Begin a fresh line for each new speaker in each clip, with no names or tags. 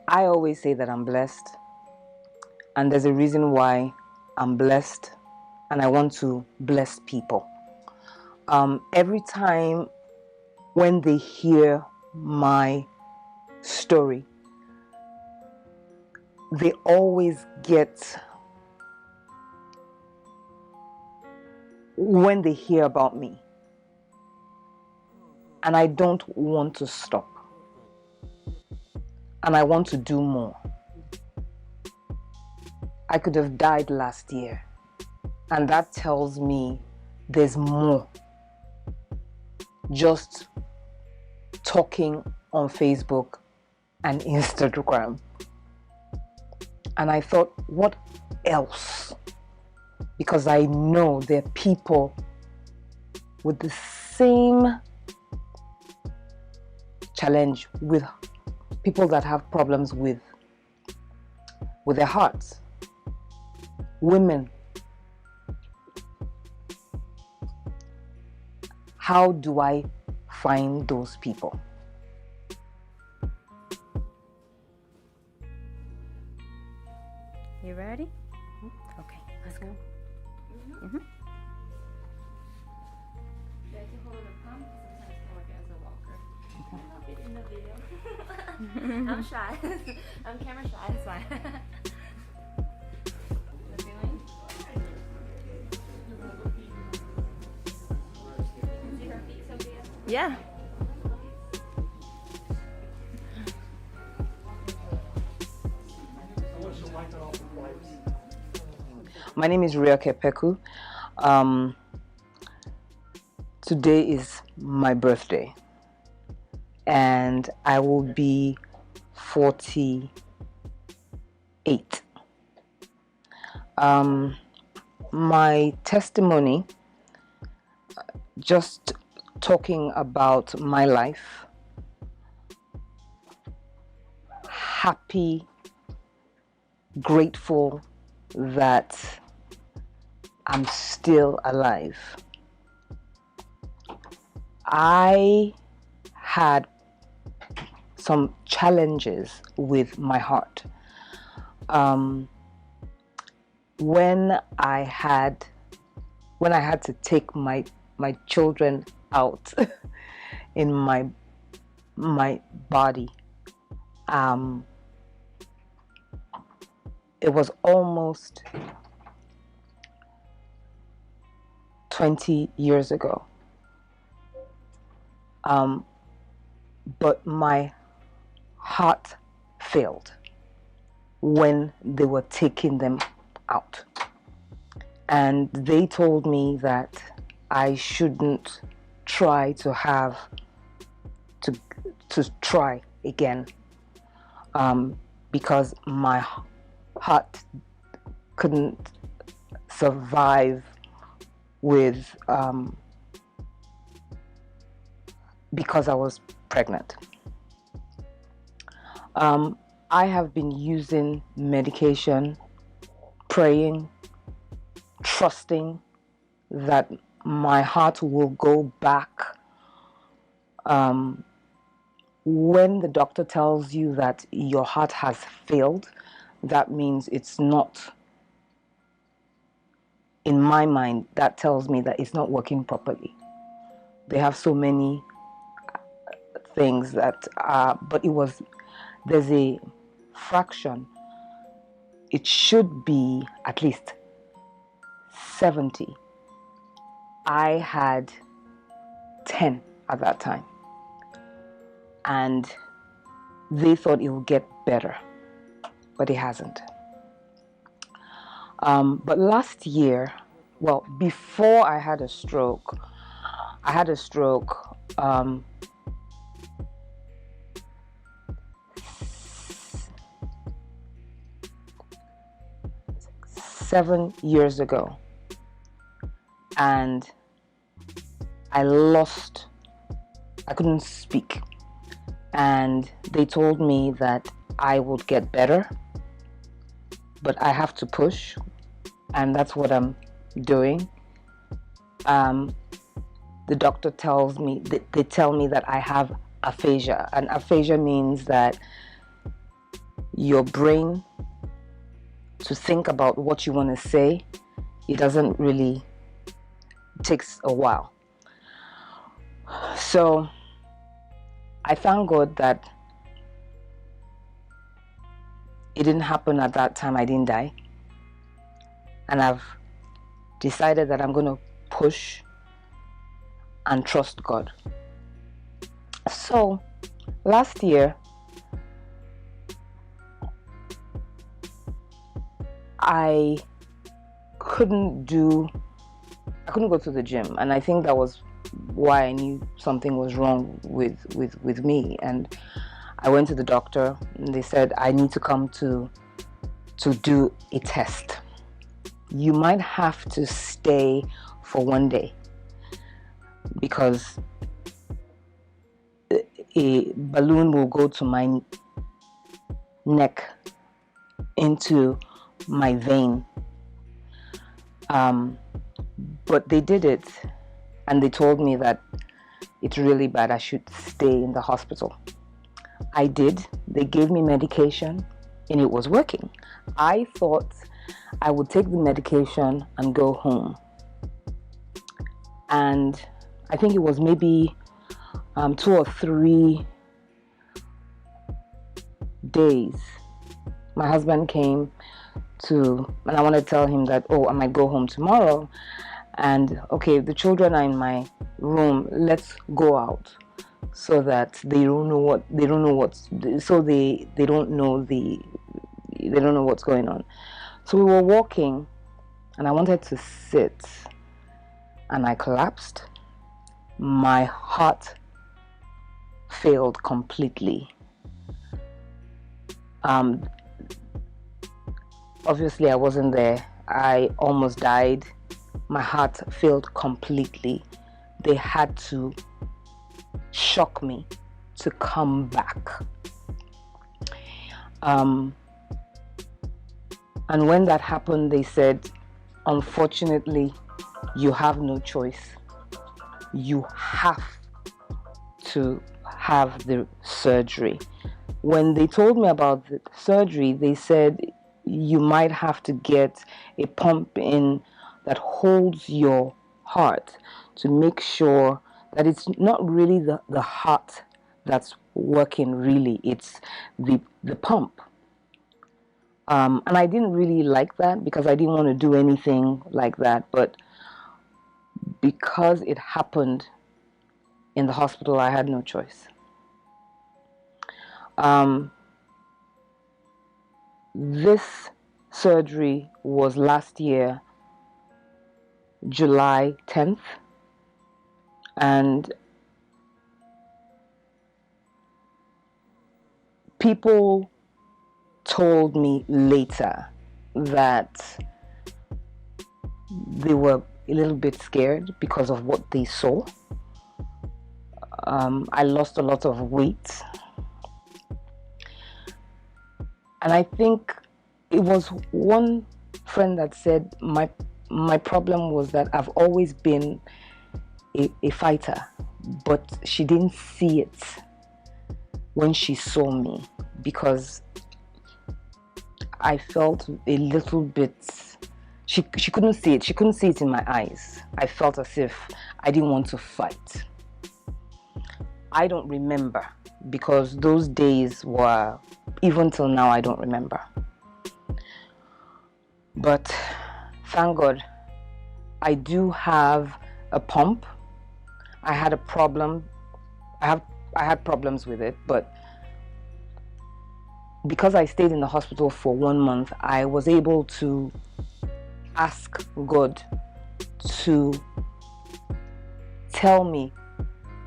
I always say that I'm blessed, and there's a reason why I'm blessed, and I want to bless people. Every time when they hear my story, they always get, when they hear about me, and I don't want to stop, and I want to do more. I could have died last year, and that tells me there's more. Just talking on Facebook and Instagram. And I thought, what else? Because I know there are people with the same challenge, with people that have problems with their hearts. Women. How do I find those people?
You ready? Okay, let's go. Mm-hmm.
Yeah, I can hold it a pump sometimes I feel like as a walker. In the video. I'm shy. I'm camera shy, that's why. The feeling? See her feet, Sophia?
Yeah.
My name is Rioke Pecku. Today is my birthday, and I will be 48. My testimony, just talking about my life, happy, grateful that I'm still alive. I had some challenges with my heart. When I had to take my children out in my body, it was almost 20 years ago. But my heart failed when they were taking them out. And they told me that I shouldn't try to try again, because my heart couldn't survive with because I was pregnant. I have been using medication, praying, trusting that my heart will go back. When the doctor tells you that your heart has failed, that means it's not, in my mind, that tells me that it's not working properly. They have so many things that but there's a fraction. It should be at least 70. I had 10 at that time, and they thought it would get better, but it hasn't. But last year, well, before I had a stroke, 7 years ago, and I couldn't speak, and they told me that I would get better, but I have to push, and that's what I'm doing. The doctor tells me, they tell me that I have aphasia, and aphasia means that your brain to think about what you want to say, it doesn't really, it takes a while. So I thank God that it didn't happen at that time. I didn't die. And I've decided that I'm going to push and trust God. So last year, I couldn't go to the gym, and I think that was why I knew something was wrong with me. And I went to the doctor, and they said I need to come to do a test. You might have to stay for 1 day because a balloon will go to my neck into my vein. But they did it, and they told me that it's really bad. I should stay in the hospital. I did. They gave me medication, and it was working. I thought I would take the medication and go home. And I think it was maybe 2 or 3 days. My husband came and I want to tell him that, I might go home tomorrow. And okay, the children are in my room. Let's go out so that they don't know what's going on. So we were walking, and I wanted to sit, and I collapsed. My heart failed completely. Obviously, I wasn't there. I almost died. My heart failed completely. They had to shock me to come back. And when that happened, they said, unfortunately, you have no choice. You have to have the surgery. When they told me about the surgery, they said you might have to get a pump in that holds your heart to make sure that it's not really the heart that's working really, it's the pump. And I didn't really like that because I didn't want to do anything like that, but because it happened in the hospital, I had no choice. This surgery was last year, July 10th, and people told me later that they were a little bit scared because of what they saw. I lost a lot of weight, and I think it was one friend that said my problem was that I've always been a fighter, but she didn't see it when she saw me because I felt a little bit, she couldn't see it. She couldn't see it in my eyes. I felt as if I didn't want to fight. I don't remember because those days were, even till now, I don't remember. But thank God, I do have a pump. I had a problem. I had problems with it, but because I stayed in the hospital for 1 month, I was able to ask God to tell me,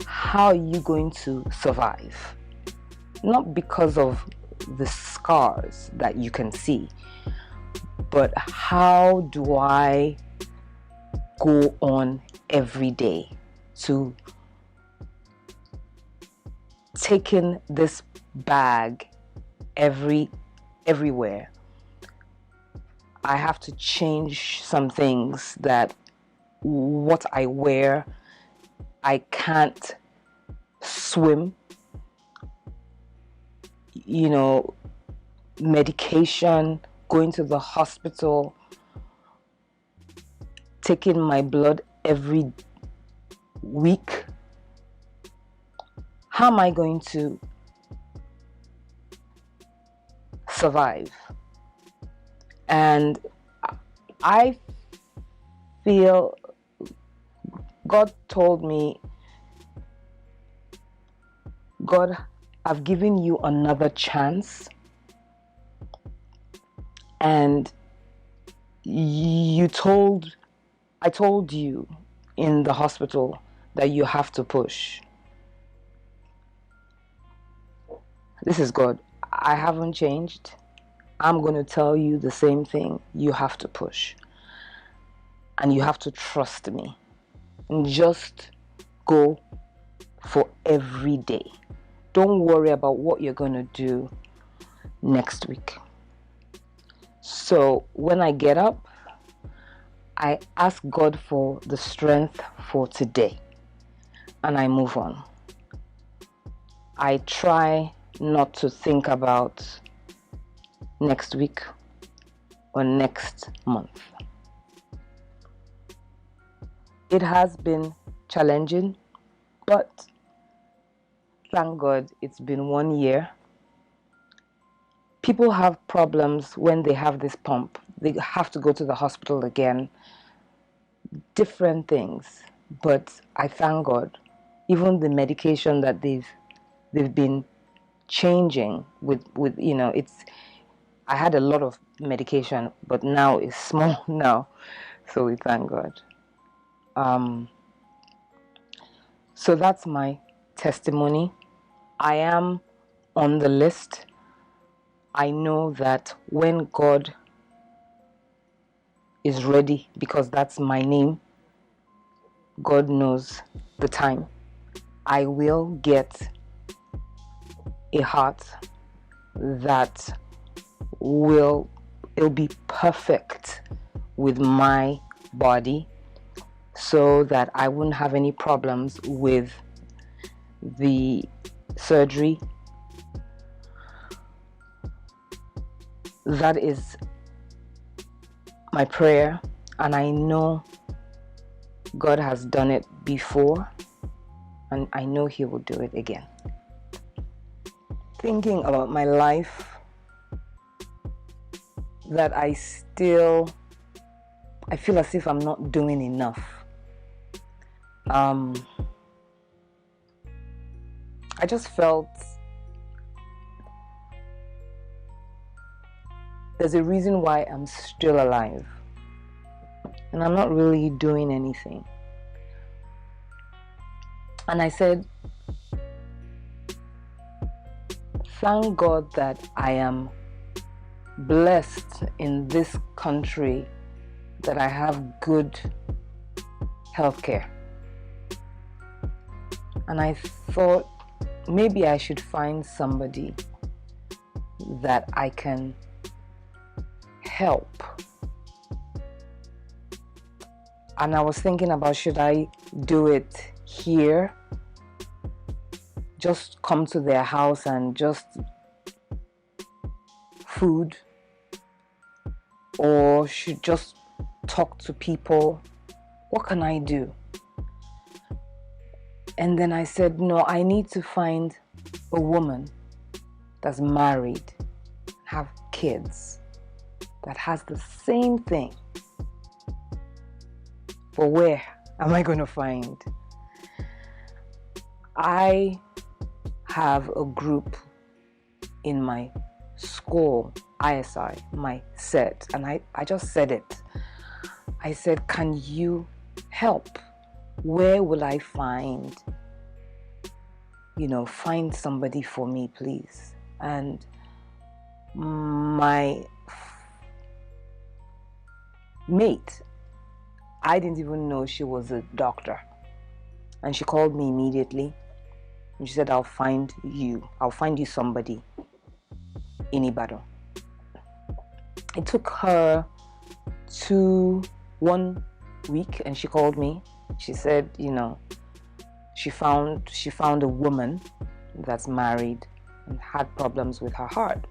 how are you going to survive? Not because of the scars that you can see, but how do I go on every day to taking this bag everywhere? I have to change some things, that what I wear, I can't swim, medication, going to the hospital, taking my blood every week. How am I going to survive? And I feel God told me, God, I've given you another chance, and I told you in the hospital that you have to push. This is God. I haven't changed. I'm going to tell you the same thing. You have to push. And you have to trust me. And just go for every day. Don't worry about what you're going to do next week. So when I get up, I ask God for the strength for today. And I move on. I try not to think about next week or next month. It has been challenging, but thank God it's been 1 year. People have problems when they have this pump. They have to go to the hospital again. Different things, but I thank God. Even the medication that they've been changing with I had a lot of medication, but now it's small now, so we thank God. So that's my testimony. I am on the list. I know that when God is ready, because that's my name, God knows the time, I will get a heart that it'll be perfect with my body, so that I wouldn't have any problems with the surgery. That is my prayer, and I know God has done it before, and I know He will do it again. Thinking about my life, that I feel as if I'm not doing enough. I just felt there's a reason why I'm still alive, and I'm not really doing anything. And I said, thank God that I am blessed in this country, that I have good healthcare. And I thought maybe I should find somebody that I can help. And I was thinking about, should I do it here? Just come to their house and just food? Or should just talk to people? What can I do? And then I said, no, I need to find a woman that's married, have kids, that has the same thing. But where am I going to find? I have a group in my school, ISI, my set, and I just said it. I said, can you help? Where will I find somebody for me, please? And my mate, I didn't even know she was a doctor. And she called me immediately. And she said, I'll find you somebody in Ibadan. It took her 1 week, and she called me. She said, she found a woman that's married and had problems with her heart.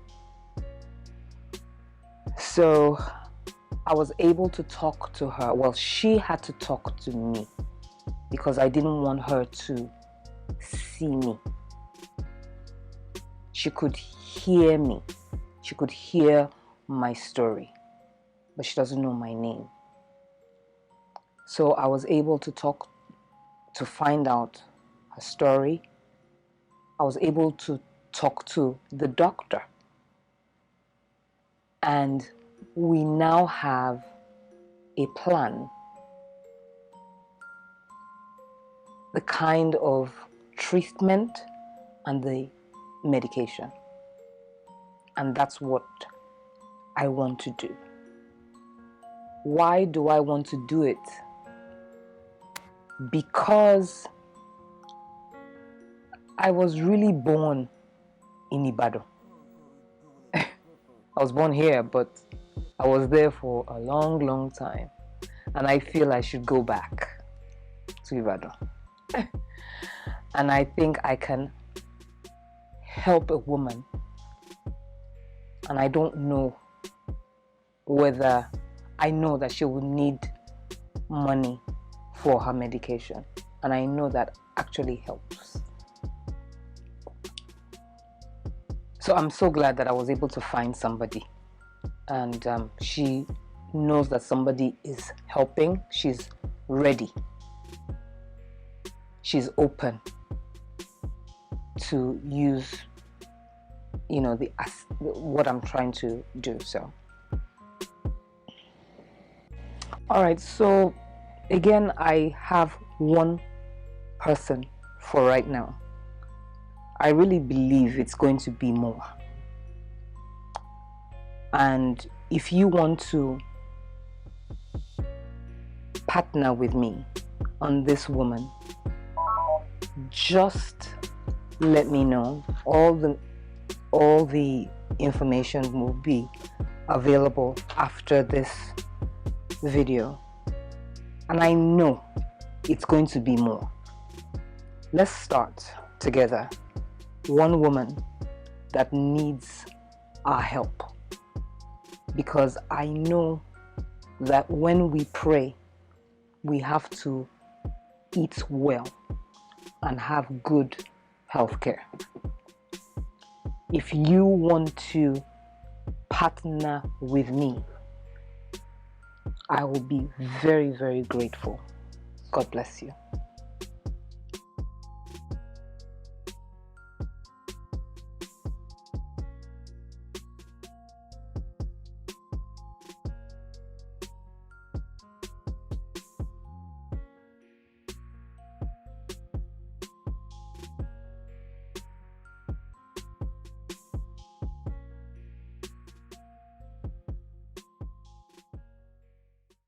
So I was able to talk to her. Well, she had to talk to me because I didn't want her to see me. She could hear me. She could hear my story, but she doesn't know my name. So I was able to talk, to find out her story. I was able to talk to the doctor. And we now have a plan, the kind of treatment and the medication. And that's what I want to do. Why do I want to do it? Because I was really born in Ibadan. I was born here, but I was there for a long, long time. And I feel I should go back to Uwadia. And I think I can help a woman. And I don't know whether, I know that she will need money for her medication. And I know that actually helps. So I'm so glad that I was able to find somebody. And she knows that somebody is helping. She's ready. She's open to use, you know, what I'm trying to do. So, all right. So, again, I have one person for right now. I really believe it's going to be more. And if you want to partner with me on this woman, just let me know. All the information will be available after this video. And I know it's going to be more. Let's start together. One woman that needs our help. Because I know that when we pray, we have to eat well and have good health care. If you want to partner with me, I will be very, very grateful. God bless you.